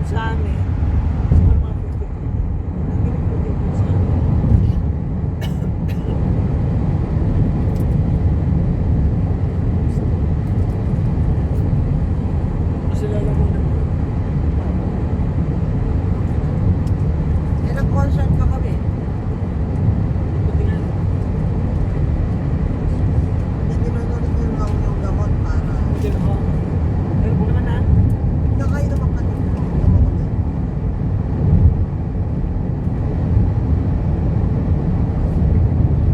sa amin. Siguro mga 52. Naginig ko din sa amin. Kasi lalamunan mo. Eh, nag-concert ka kami. Buti nga. Hindi tinunod ko lang yung gamot para... Buti na ako. Pero kung naman na. Hindi kayo naman kami. Gamot kami.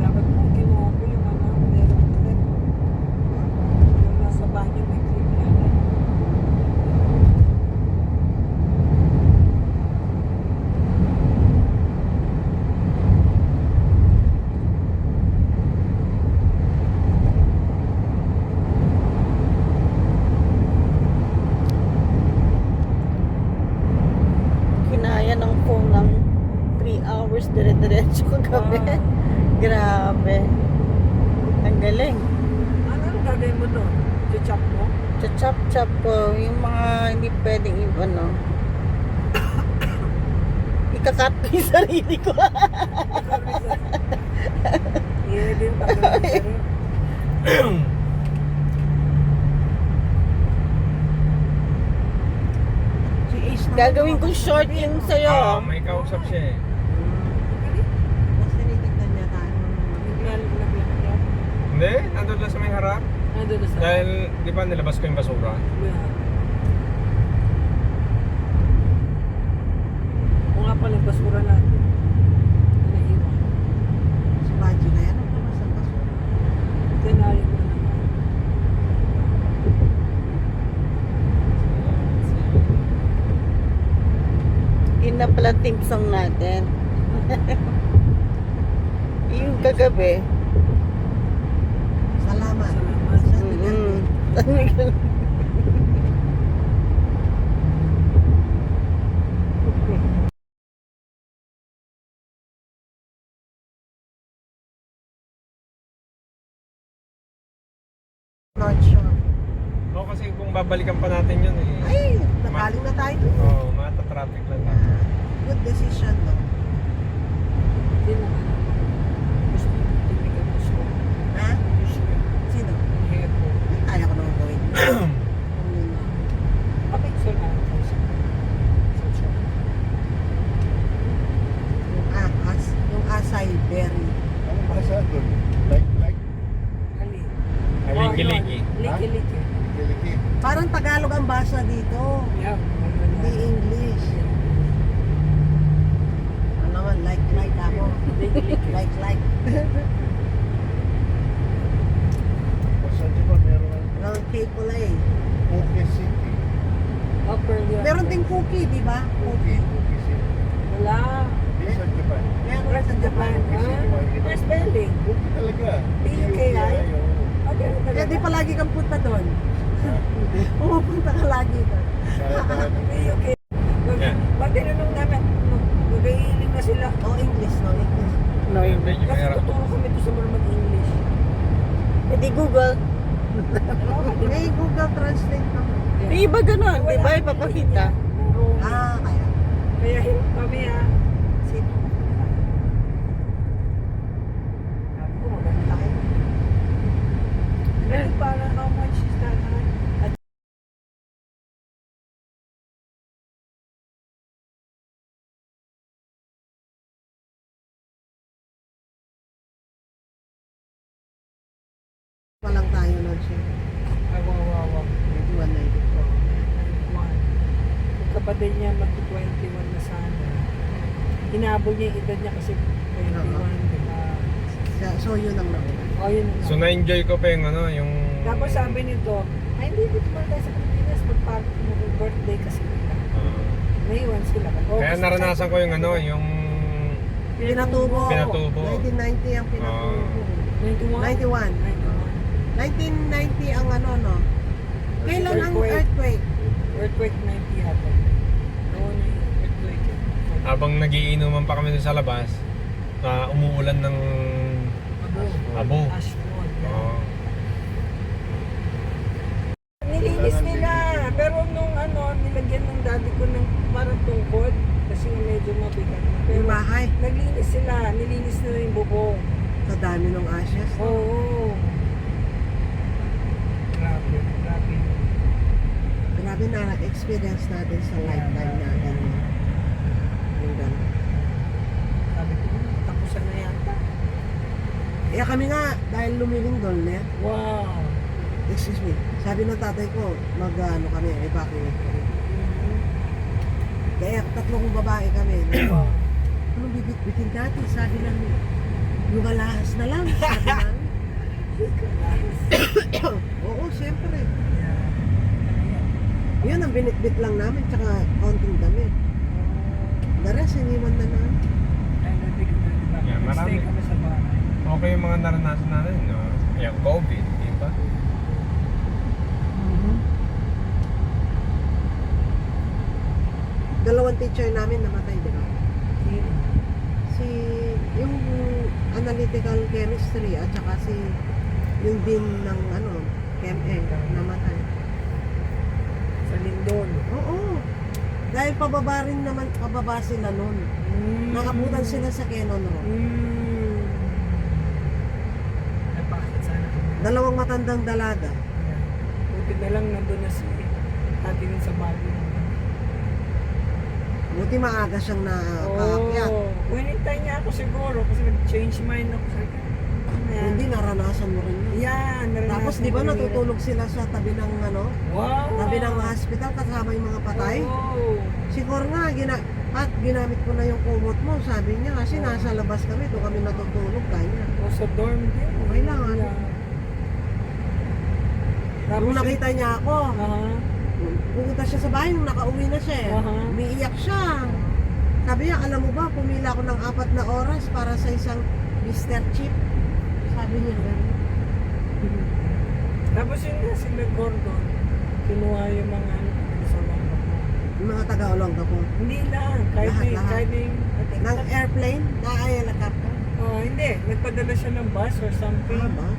Dapat mo kinuha ko yung ano, meron clip. Yung nasa banyo may clip yan. Kinaya ng phone ng 3 hours dire-diretso kagabi. Wow. Grabe. Ang galing. Ano gagawin mo doon? Chop mo? Chop-chop ko. Yung mga hindi pwedeng ano. Ikakat ko yung sarili ko. I-ready yung pagkakas mo. Si Ace naman, Gagawin kong short yung sa'yo. May kausap siya eh. Mas tinitignan niya tayo. Naglalagyan. Hindi, nandun lang sa may harap. Nandun na sa... Dahil, di ba nilabas ko yung basura? Kung nga pala yung basura natin. Naiwan. Si Baji na yan. Ang labas ng basura. Tinali mo naman. Yun na pala team song natin. Yung kagabi. Salamat. Salamat. San Miguel. North Shore. Oo, kasi kung babalikan pa natin yun eh. Ay, nakaling na tayo dun. Oo, mata-traffic lang tayo. Good decision, no? Hindi naman. Gusto mo tinigan mo siya. Ha? Gusto mo. Sino? Hair ko. Kaya ko naman gawin. Papicture na ako sa siya. Yung acai berry. Ano ba sa doon? Like, Ali. Liki-liki. Liki-liki. kiliki. Parang Tagalog ang basa dito. Yeah. Hindi English. Ano naman, like ako. Liki-liki. Like. Basta di ba meron Ng K-Play. Cookie City? Upper Lyon. Meron ding cookie, di ba? Cookie City. Wala. Di sa Japan. Meron sa Japan. May spelling. Cookie talaga. PUKI? Okay. Kaya di palagi kang punta doon. Pumupunta ka lagi doon. Okay. Pag tinanong namin, magahiling na sila. No English, no English. No, yun. Medyo Kasi mahirap. tuturo kami ito sa mga mag-English. Hindi Google. May Google Translate ka. Di ba ganun? Di ba ipapakita? Kaya. Kaya kami Sino? Sabi ko, maganda kayo. Pero para how much is that? At Walang tayo nun siya. wawawa. 2194. Yung kapatid niya mag-21 na sana. Hinabol niya yung edad niya kasi 21, di ba? So yun ang nauna. O, yun na. So na-enjoy ko pa yung ano, yung... Tapos sabi nito, ay hindi dito man tayo sa Pilipinas, mag-party mo birthday kasi nila. Naiwan sila. Kaya naranasan ko yung ano, yung... Pinatubo. Pinatubo. 1990 ang pinatubo. 91? 91. 1990 ang ano, no? Kailan ang Earthquake. earthquake? Earthquake 90 yata. Noon yung earthquake. Habang nagiinuman pa kami dun sa labas, na umuulan ng... Abo. Ashford. Oo. Nilinis nila. Pero nung ano, nilagyan ng daddy ko ng parang tungkod kasi nga medyo mabigat na. Pero Yung bahay. naglinis sila, nilinis nila yung bubong. Sa dami ng ashes. Oo. Grabe, grabe. Grabe na experience natin sa lifetime natin. Yung gano'n. Sabi ko, tapusan na yata. Kaya kami nga, dahil lumilingdol na, Wow. excuse me, sabi ng tatay ko, mag-ano kami, evacuate kami. Kaya tatlong babae kami. Wow. Anong bibit-bitin natin? Sabi namin, yung alahas na lang. Sabi namin. Oo, siyempre. Yun ang binitbit lang namin, tsaka konting damit. The rest, iniwan na namin. Ay, nabi ko na, diba? Yeah, marami. Stay kami sa bahay. Okay yung mga naranasan natin, no? Yung COVID, di ba? Dalawang teacher namin namatay, di ba? Si, yung analytical chemistry at saka si, yung dean ng ano, Chem-Eng, namatay. Sa Lindon. Oo. Dahil pababa rin naman, pababa sila nun. Nakabutan sila sa Cannon Road. Ay, bakit sana? Dalawang matandang dalaga. Buti na lang nandun na si ate nun sa bago. Buti maaga siyang nakaakyat. Kung hinintay niya ako siguro kasi nag-change mind ako sa akin. Hindi naranasan mo rin yun. Yan. naranasan Tapos di ba ko rin natutulog sila sa tabi ng ano, yun. Wow. tabi ng hospital kasama yung mga patay? Oo. Siguro nga, at ginamit ko na yung kumot mo, sabi niya, kasi nasa labas kami, doon kami natutulog, kanya. O sa dorm din. Okay lang, ano? Yeah. Nung nakita niya ako, Aha. pumunta siya sa bahay, nung nakauwi na siya, Aha. umiiyak siya. Sabi niya, alam mo ba, pumila ako ng 4 na oras para sa isang Mr. Chip. Sabi niya, gano'n. Tapos yun nga sila Gordon, kinuha yung mga ano sa Olongga po. Yung mga taga-Olongga po. Hindi lang, kahit Lahat, may, lahat. kahit may, I think Ng airplane, na-helicopter. oh, hindi, nagpadala siya ng bus or something. Ba?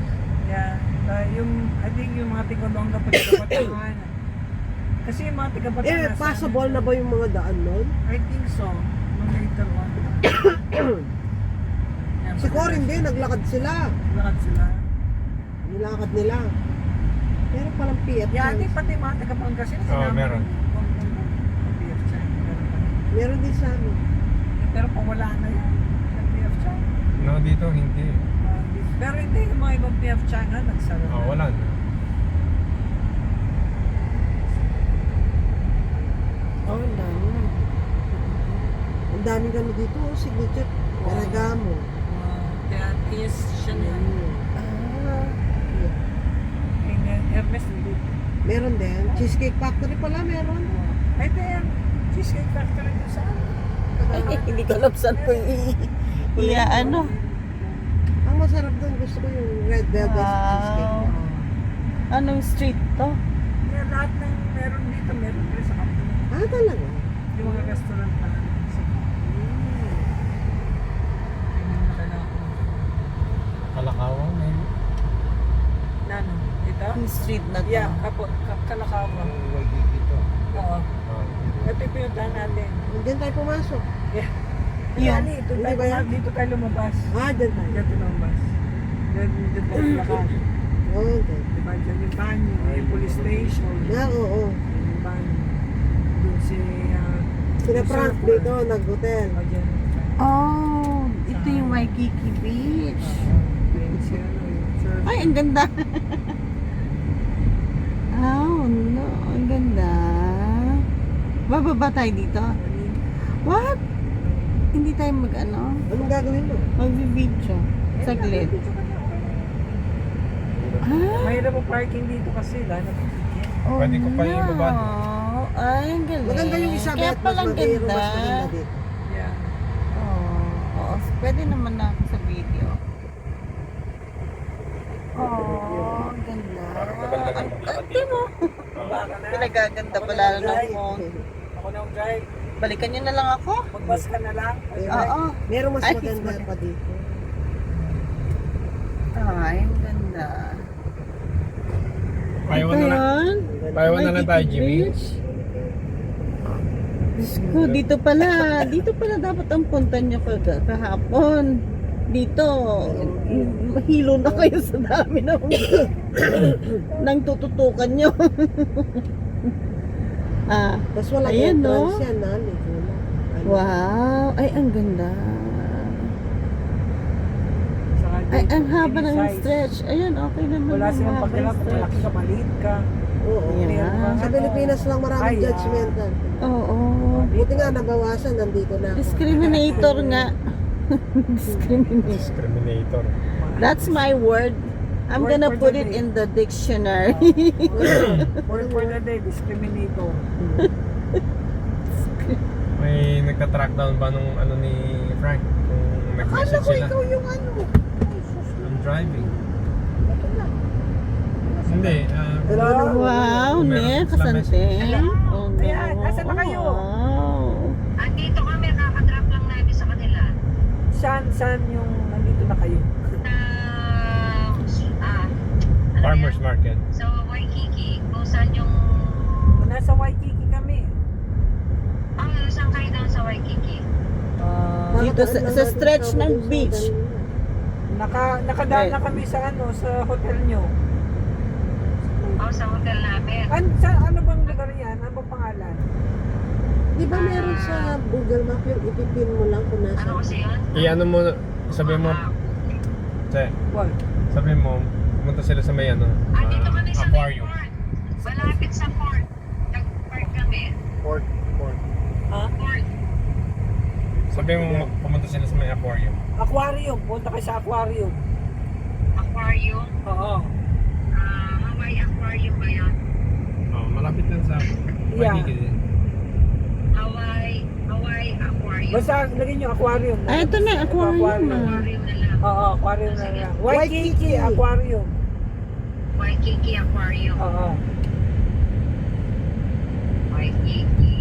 Yeah, I think yung mga tiga-Olongga pa tiga-Batangan. Kasi yung mga tiga-Batangan. Passable na ba yung mga daan nun? I think so, nung later on. Yan, Si Corin din, naglakad sila. Lakad sila. Nilakad nila. Meron palang PF. Yeah, I think pati mga taga-Pangasinan. Oo, meron. PF check. Meron pa. Meron din sa amin. Pero kung wala na yun, yung PF check. No, dito hindi. Pero hindi yung mga ibang PF check nga nagsara. Oh, wala na. Oh, ang dami. Ang dami kami dito, signature. Bergamo. Kaya yes, siya na yan. Hermes hindi. Meron din. Cheesecake Factory pala meron. Ay, then, Cheesecake Factory doon sa Hindi ko alam saan ko ano. Ang masarap doon, gusto ko yung red velvet cheesecake. Wow. Anong street to? Kaya lahat ng meron dito, meron rin sa kapatid. Ah, talaga? Yung mga restaurant pala. Kalakawan, eh. Nano? Ito? Yung street na to. Yeah, Kalakawa. Ang Waikiki to. Oo. Oh. Ito yung pinuntahan natin. Diyan tayo pumasok. Yeah. Yun. Yani, ito Hindi tayo, ba yan? dito tayo lumabas. Ah, dyan tayo. Dito lumabas. Dito tayo lumabas. Oo, dyan. Diba, dyan yung banyo, yung police station. Ah, oo. Yung banyo. Doon si... Sila Frank surfer. dito, nag-hotel. O, dyan. Oh, ito yung Waikiki Beach. Ayun si ano, yung surfer. Ay, ang ganda. Oh, no. Ang ganda. Bababa tayo dito. What? Hindi tayo mag-ano? Anong gagawin mo? Magbibidyo. Saglit. Ah? Mahirap ang parking dito kasi dahil nakikita. Oh, Pwede ko pa no. ibaba. Ay, ang galing. Maganda yung isa, Kaya bet, mas palang maganda ganda. dito. Yeah. Oo, pwede naman na ako sa video. Oh, ang ganda. Ante mo. Baka na. Pinagaganda Ako pala na ng mag-drive. phone. Ako na mag-drive. Balikan nyo na lang ako. Magbus ka na lang. Oo. Meron mas Ay, maganda mas pa dito. Ay, ang ganda. Paiwan na lang. yan? Paiwan na lang tayo, Jimmy. Beach? Diyos ko, dito pala dapat ang punta nyo kahapon. Dito, mahilo na kayo sa dami nang tututukan nyo. Tapos wala Ayan, entrance no? yan, ligo na. Ano? Wow, ay ang ganda. Saka Ay, dito, ang haba any ng size. stretch. Ayun, okay naman. Wala ang silang haba ng pagkakap kung malaki ka, maliit ka. Oo. Ayan. Meron mga Sa ano, Pilipinas lang maraming ay, judgmental. Oo. Buti nga nabawasan, nandito na ako. Discriminator nga. Discriminator. Discriminator. That's my word. I'm Word gonna for put the it day. in the dictionary. Word for the day, discriminator. May nagka-track down ba nung ano ni Frank? Kung nag-message sila. yung ano. I'm driving. Hindi. Hello? Wow, ne, kasante. Oh, no. Ayan, asan na kayo? Wow. Andito kami, kakadrop lang namin sa kanila. Saan yung nandito na kayo? Ano Farmers yan? Market. Sa Waikiki, kung saan yung... Nasa Waikiki kami. Saan kayo doon sa Waikiki? Dito sa stretch ng beach. Nakadaan na kami sa sa hotel nyo. Sa hotel namin. Ano bang lugar yan? Ano bang pangalan? Di ba meron sa Google Map yung ipipin mo lang kung nasa? Ano kasi yun? I-ano mo, sabi mo, What? sabi mo, pumunta sila sa may ano, Dito kami sa may aquarium. port. Malapit sa port. Nag-park kami. Port. Port. Sabi mo, pumunta sila sa may aquarium. Aquarium. Punta kayo sa aquarium. Aquarium. Oo. Hawaii Aquarium ba yun? Oh, malapit lang sa Yeah. Waikiki din. Hawaii Aquarium. Basta lagyan nyo aquarium. Ay, ito na, aquarium na. Aquarium na lang. Oo, aquarium na lang. Waikiki Waikiki. Aquarium. Waikiki Aquarium. Oo. Waikiki.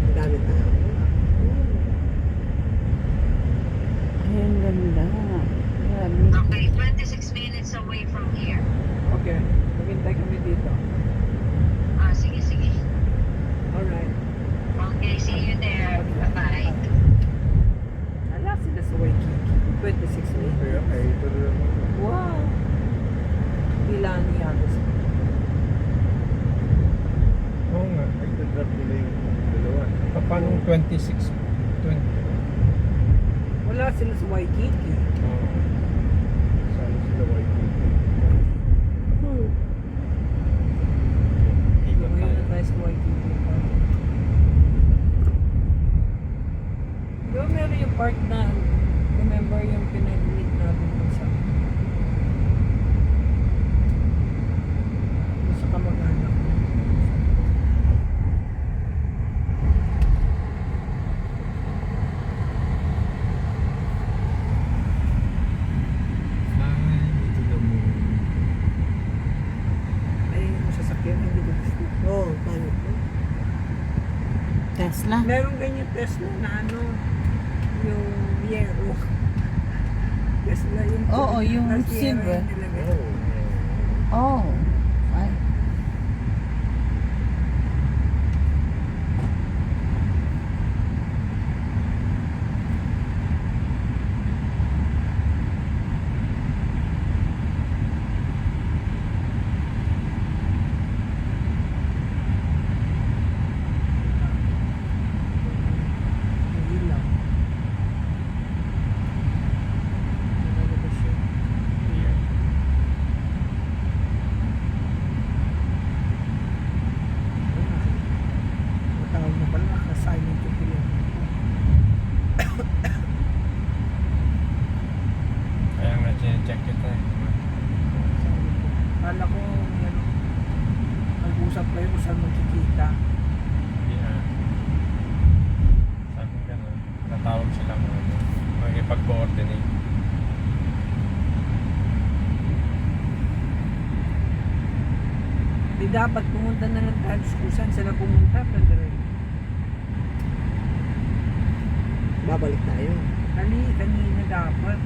Ang dami tao. Ay, ang ganda. Grabe. Okay, 26 minutes away from here. Okay. Maghintay kami dito. Sige, sige. Alright. Okay, see you there. Bye-bye. Ala sila sa Waikiki. 26 minutes. Kaya ito rin. Wow. Ilan yata sila. Oo nga. Ay, drop nila yung dalawa. Paano 26? 20? Wala sila sa Waikiki. Oh. Sana sila Waikiki. Ikot Ngayon tayo. na tayo sa Waikiki. Di ba meron yung part na remember yung pinag-meet natin dun sa kamag-anak. Ay, ito na mo. Ay, yung sasakyan hindi ko gusto. Oo, paano po? Tesla. Meron ganyan Tesla na yung yero. Tesla yung Oo, yung na Sierra silver. yung nilagay. Oh. Ay. Yung ilaw. Nalabas yun. Yeah. Matawag na pala, naka-silent yung pila. Kaya nga check kita eh. Kala ko, ano, nag-usap kayo kung saan magkikita. Yeah. Sabi ka na, tatawag sila mga magipag-coordinate. Di dapat pumunta na lang tayo kung saan sila pumunta, Pedro. Babalik tayo. Kanina dapat.